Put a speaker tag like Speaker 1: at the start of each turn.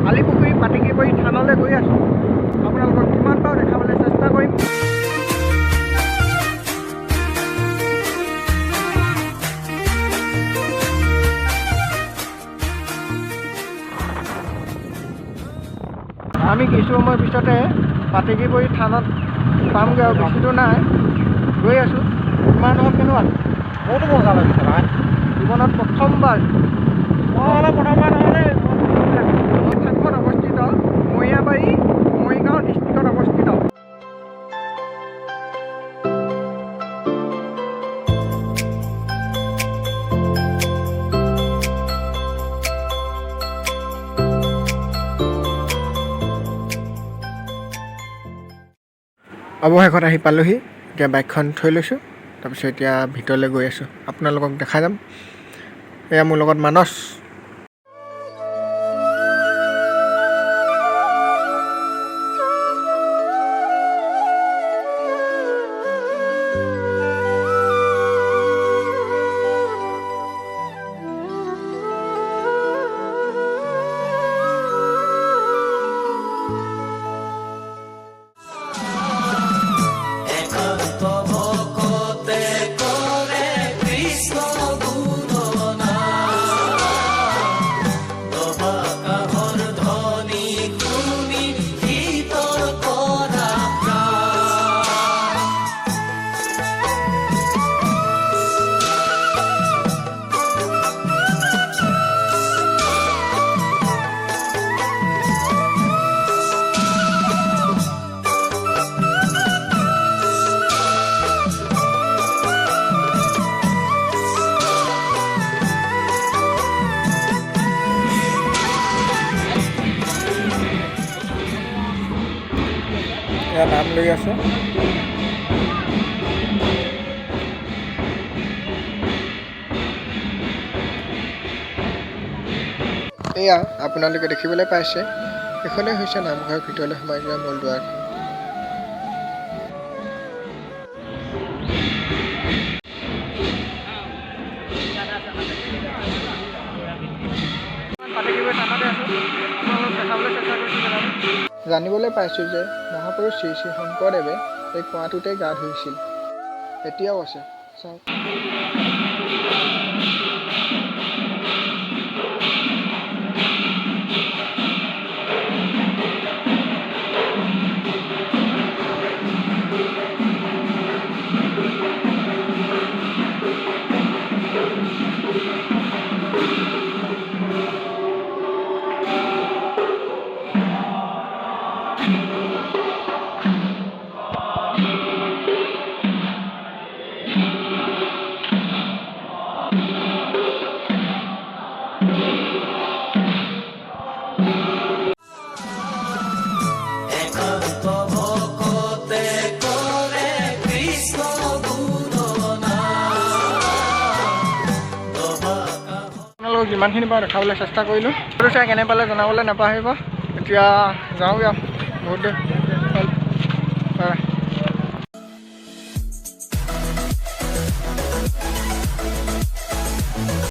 Speaker 1: আলিপুখুৰী পাতিকিবৰী থানলৈ গৈ আছোঁ। আপোনালোকক কিমান পাৰো দেখাবলৈ চেষ্টা কৰিম। আমি কিছু সময়ৰ পিছতে পাতিকিবৰী থানত পামগৈ আৰু বেছি দূৰ নাই, গৈ আছোঁ। কিমান হওক কেনেকুৱা বহুতো মজা লাগিছে নহয় জীৱনত প্ৰথমবাৰ থানখন অৱস্থিত মৰিয়াবাৰী মৰিগাঁও ডিষ্ট্ৰিক্টত অৱস্থিত। অৱশেষত আহি পালোহি। এতিয়া বাইকখন থৈ লৈছোঁ, তাৰপিছত এতিয়া ভিতৰলৈ গৈ আছোঁ। আপোনালোকক দেখা যাম। এয়া মোৰ লগত মানস। এয়া নাম লৈ আছে। এয়া আপোনালোকে দেখিবলৈ পাইছে, এইখনেই হৈছে নামঘৰৰ ভিতৰলৈ সোমাই যোৱা মূল দুৱাৰখন। জানিবলৈ পাইছোঁ যে মহাপুৰুষ শ্ৰী শ্ৰী শংকৰদেৱে এই কুঁৱাটোতে গা ধুইছিল, এতিয়াও আছে চাওক। যিমানখিনি পাৰোঁ দেখাবলৈ চেষ্টা কৰিলোঁ। চাই কেনে পালে জনাবলৈ নাপাহৰিব। এতিয়া যাওঁগৈ আৰু বহুত দেৰি